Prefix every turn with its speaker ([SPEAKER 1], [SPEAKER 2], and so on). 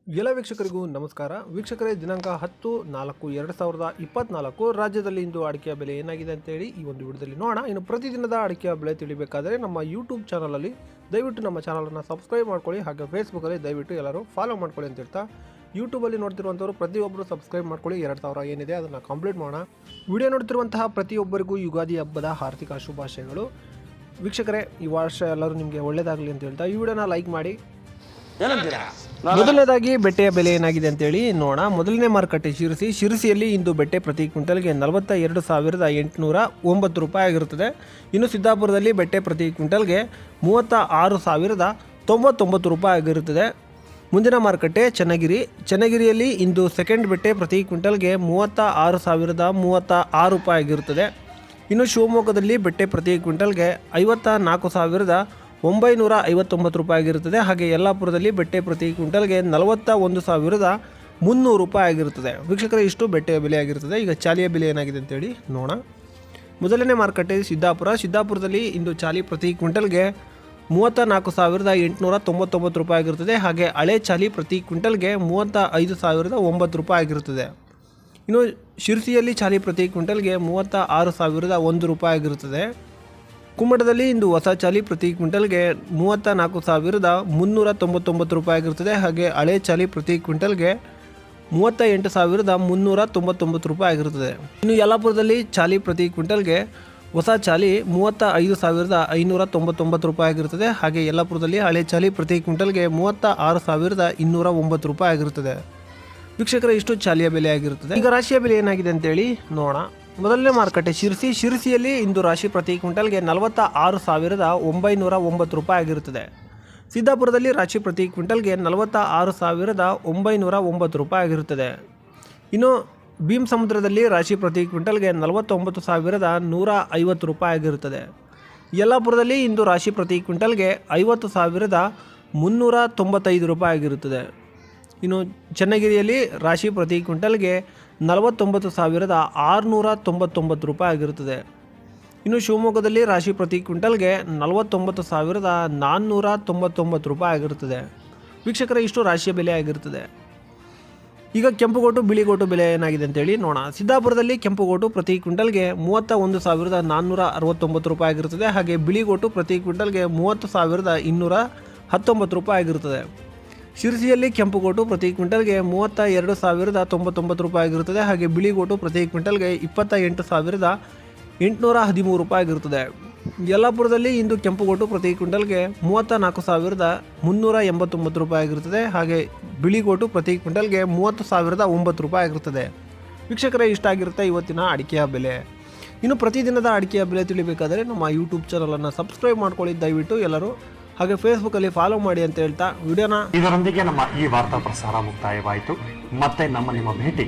[SPEAKER 1] ಎಲ್ಲ ವೀಕ್ಷಕರಿಗೂ ನಮಸ್ಕಾರ. ವೀಕ್ಷಕರೇ, ದಿನಾಂಕ 10/4/2024 ರಾಜ್ಯದಲ್ಲಿ ಇಂದು ಅಡಿಕೆಯ ಬೆಲೆ ಏನಾಗಿದೆ ಅಂತೇಳಿ ಈ ಒಂದು ವಿಡಿಯೋದಲ್ಲಿ ನೋಡೋಣ. ಇನ್ನು ಪ್ರತಿದಿನದ ಅಡಿಕೆಯ ಬೆಲೆ ತಿಳಿಬೇಕಾದರೆ ನಮ್ಮ ಯೂಟ್ಯೂಬ್ ಚಾನಲಲ್ಲಿ ದಯವಿಟ್ಟು ನಮ್ಮ ಚಾನಲನ್ನು ಸಬ್ಸ್ಕ್ರೈಬ್ ಮಾಡ್ಕೊಳ್ಳಿ, ಹಾಗೆ ಫೇಸ್ಬುಕ್ಕಲ್ಲಿ ದಯವಿಟ್ಟು ಎಲ್ಲರೂ ಫಾಲೋ ಮಾಡ್ಕೊಳ್ಳಿ ಅಂತ ಹೇಳ್ತಾ, ಯೂಟ್ಯೂಬಲ್ಲಿ ನೋಡ್ತಿರುವಂಥವ್ರು ಪ್ರತಿಯೊಬ್ಬರು ಸಬ್ಸ್ಕ್ರೈಬ್ ಮಾಡ್ಕೊಳ್ಳಿ. 2000 ಏನಿದೆ ಅದನ್ನು ಕಂಪ್ಲೀಟ್ ಮಾಡೋಣ. ವಿಡಿಯೋ ನೋಡ್ತಿರುವಂತಹ ಪ್ರತಿಯೊಬ್ಬರಿಗೂ ಯುಗಾದಿ ಹಬ್ಬದ ಹಾರ್ದಿಕ ಶುಭಾಶಯಗಳು. ವೀಕ್ಷಕರೇ, ಈ ವರ್ಷ ಎಲ್ಲರೂ ನಿಮಗೆ ಒಳ್ಳೆಯದಾಗಲಿ ಅಂತ ಹೇಳ್ತಾ ಈ ವಿಡಿಯೋನ ಲೈಕ್ ಮಾಡಿ. ಮೊದಲನೇದಾಗಿ ಬೆಟ್ಟೆಯ ಬೆಲೆ ಏನಾಗಿದೆ ಅಂತೇಳಿ ನೋಡೋಣ. ಮೊದಲನೇ ಮಾರುಕಟ್ಟೆ ಶಿರಸಿಯಲ್ಲಿ ಇಂದು ಬೆಟ್ಟೆ ಪ್ರತಿ ಕ್ವಿಂಟಲ್ಗೆ 42,809 ರೂಪಾಯಿ ಆಗಿರುತ್ತದೆ. ಇನ್ನು ಸಿದ್ದಾಪುರದಲ್ಲಿ ಬೆಟ್ಟೆ ಪ್ರತಿ ಕ್ವಿಂಟಲ್ಗೆ 36,099 ರೂಪಾಯಿ ಆಗಿರುತ್ತದೆ. ಮುಂದಿನ ಮಾರುಕಟ್ಟೆ ಚನ್ನಗಿರಿಯಲ್ಲಿ ಇಂದು ಸೆಕೆಂಡ್ ಬೆಟ್ಟೆ ಪ್ರತಿ ಕ್ವಿಂಟಲ್ಗೆ 36,036 ರೂಪಾಯಿ ಆಗಿರುತ್ತದೆ. ಇನ್ನು ಶಿವಮೊಗ್ಗದಲ್ಲಿ ಬೆಟ್ಟೆ ಪ್ರತಿ ಕ್ವಿಂಟಲ್ಗೆ 54,959 ರೂಪಾಯಿ ಆಗಿರುತ್ತದೆ. ಹಾಗೆ ಯಲ್ಲಾಪುರದಲ್ಲಿ ಬೆಟ್ಟೆ ಪ್ರತಿ ಕ್ವಿಂಟಲ್ಗೆ 41,300 ರೂಪಾಯಿ ಆಗಿರುತ್ತದೆ. ವೀಕ್ಷಕರೇ, ಇಷ್ಟು ಬೆಟ್ಟೆಯ ಬೆಲೆ ಆಗಿರುತ್ತದೆ. ಈಗ ಚಾಲಿಯ ಬೆಲೆ ಏನಾಗಿದೆ ಅಂತೇಳಿ ನೋಡೋಣ. ಮೊದಲನೇ ಮಾರುಕಟ್ಟೆ ಸಿದ್ದಾಪುರದಲ್ಲಿ ಇಂದು ಚಾಲಿ ಪ್ರತಿ ಕ್ವಿಂಟಲ್ಗೆ 34,899 ರೂಪಾಯಿ ಆಗಿರುತ್ತದೆ. ಹಾಗೆ ಹಳೆ ಚಾಲಿ ಪ್ರತಿ ಕ್ವಿಂಟಲ್ಗೆ 35,009 ರೂಪಾಯಿ ಆಗಿರುತ್ತದೆ. ಇನ್ನು ಶಿರಸಿಯಲ್ಲಿ ಚಾಲಿ ಪ್ರತಿ ಕ್ವಿಂಟಲ್ಗೆ 36,001 ರೂಪಾಯಿ ಆಗಿರುತ್ತದೆ. ಕುಮ್ಮಟದಲ್ಲಿ ಇಂದು ಹೊಸ ಚಾಲಿ ಪ್ರತಿ ಕ್ವಿಂಟಲ್ಗೆ 34,399 ರೂಪಾಯಿ ಆಗಿರುತ್ತದೆ. ಹಾಗೆ ಹಳೆ ಚಾಲಿ ಪ್ರತಿ ಕ್ವಿಂಟಲ್ಗೆ 38,399 ರೂಪಾಯಿ ಆಗಿರುತ್ತದೆ. ಇನ್ನು ಯಲ್ಲಾಪುರದಲ್ಲಿ ಚಾಲಿ ಪ್ರತಿ ಕ್ವಿಂಟಲ್ಗೆ ಹೊಸ ಚಾಲಿ 35,599 ರೂಪಾಯಿ ಆಗಿರುತ್ತದೆ. ಹಾಗೆ ಯಲ್ಲಾಪುರದಲ್ಲಿ ಹಳೆ ಚಾಲಿ ಪ್ರತಿ ಕ್ವಿಂಟಲ್ಗೆ 36,209 ರೂಪಾಯಿ ಆಗಿರುತ್ತದೆ. ವೀಕ್ಷಕರ, ಇಷ್ಟು ಚಾಲಿಯ ಬೆಲೆ ಆಗಿರುತ್ತದೆ. ಈಗ ರಾಶಿಯ ಬೆಲೆ ಏನಾಗಿದೆ ಅಂತೇಳಿ ನೋಡೋಣ. ಮೊದಲನೇ ಮಾರುಕಟ್ಟೆ ಶಿರಸಿಯಲ್ಲಿ ಇಂದು ರಾಶಿ ಪ್ರತಿ ಕ್ವಿಂಟಲ್ಗೆ 46,909 ರೂಪಾಯಿ ಆಗಿರುತ್ತದೆ. ಸಿದ್ದಾಪುರದಲ್ಲಿ ರಾಶಿ ಪ್ರತಿ ಕ್ವಿಂಟಲ್ಗೆ 46,909 ರೂಪಾಯಿ ಆಗಿರುತ್ತದೆ. ಇನ್ನು ಭೀಮಸಮುದ್ರದಲ್ಲಿ ರಾಶಿ ಪ್ರತಿ ಕ್ವಿಂಟಲ್ಗೆ 49,150 ರೂಪಾಯಿ ಆಗಿರುತ್ತದೆ. ಯಲ್ಲಾಪುರದಲ್ಲಿ ಇಂದು ರಾಶಿ ಪ್ರತಿ ಕ್ವಿಂಟಲ್ಗೆ 50,395 ರೂಪಾಯಿ ಆಗಿರುತ್ತದೆ. ಇನ್ನು ಚನ್ನಗಿರಿಯಲ್ಲಿ ರಾಶಿ ಪ್ರತಿ ಕ್ವಿಂಟಲ್ಗೆ 49,699 ರೂಪಾಯಿ ಆಗಿರುತ್ತದೆ. ಇನ್ನು ಶಿವಮೊಗ್ಗದಲ್ಲಿ ರಾಶಿ ಪ್ರತಿ ಕ್ವಿಂಟಲ್ಗೆ 49,499 ರೂಪಾಯಿ ಆಗಿರುತ್ತದೆ. ವೀಕ್ಷಕರ, ಇಷ್ಟು ರಾಶಿಯ ಬೆಲೆ ಆಗಿರುತ್ತದೆ. ಈಗ ಕೆಂಪುಗೋಟು ಬಿಳಿಗೋಟು ಬೆಲೆ ಏನಾಗಿದೆ ಅಂತೇಳಿ ನೋಡೋಣ. ಸಿದ್ದಾಪುರದಲ್ಲಿ ಕೆಂಪುಗೋಟು ಪ್ರತಿ ಕ್ವಿಂಟಲ್ಗೆ 31,469 ರೂಪಾಯಿ ಆಗಿರುತ್ತದೆ. ಹಾಗೆ ಬಿಳಿಗೋಟು ಪ್ರತಿ ಕ್ವಿಂಟಲ್ಗೆ 30,219 ರೂಪಾಯಿ ಆಗಿರುತ್ತದೆ. ಶಿರಸಿಯಲ್ಲಿ ಕೆಂಪುಗೋಟು ಪ್ರತಿ ಕ್ವಿಂಟಲ್ಗೆ 32,099 ರೂಪಾಯಿ ಆಗಿರುತ್ತದೆ. ಹಾಗೆ ಬಿಳಿಗೋಟು ಪ್ರತಿ ಕ್ವಿಂಟಲ್ಗೆ 28,813 ರೂಪಾಯಿ ಆಗಿರುತ್ತದೆ. ಯಲ್ಲಾಪುರದಲ್ಲಿ ಇಂದು ಕೆಂಪುಗೋಟು ಪ್ರತಿ ಕ್ವಿಂಟಲ್ಗೆ 34,389 ರೂಪಾಯಿ ಆಗಿರುತ್ತದೆ. ಹಾಗೆ ಬಿಳಿಗೋಟು ಪ್ರತಿ ಕ್ವಿಂಟಲ್ಗೆ 30,009 ರೂಪಾಯಿ ಆಗಿರುತ್ತದೆ. ವೀಕ್ಷಕರೇ, ಇಷ್ಟ ಆಗಿರುತ್ತೆ ಇವತ್ತಿನ ಅಡಿಕೆಯ ಬೆಲೆ. ಇನ್ನು ಪ್ರತಿದಿನದ ಅಡಿಕೆಯ ಬೆಲೆ ತಿಳಿಬೇಕಾದರೆ ನಮ್ಮ ಯೂಟ್ಯೂಬ್ ಚಾನಲನ್ನು ಸಬ್ಸ್ಕ್ರೈಬ್ ಮಾಡ್ಕೊಳ್ಳಿ ದಯವಿಟ್ಟು ಎಲ್ಲರೂ. ಹಾಗೆ ಫೇಸ್ಬುಕ್ಕಲ್ಲಿ ಫಾಲೋ ಮಾಡಿ ಅಂತ ಹೇಳ್ತಾ ವಿಡಿಯೋನ
[SPEAKER 2] ಇದರೊಂದಿಗೆ ನಮ್ಮ ಈ ವಾರ್ತಾ ಪ್ರಸಾರ ಮುಕ್ತಾಯವಾಯಿತು. ಮತ್ತೆ ನಿಮ್ಮ ಭೇಟಿ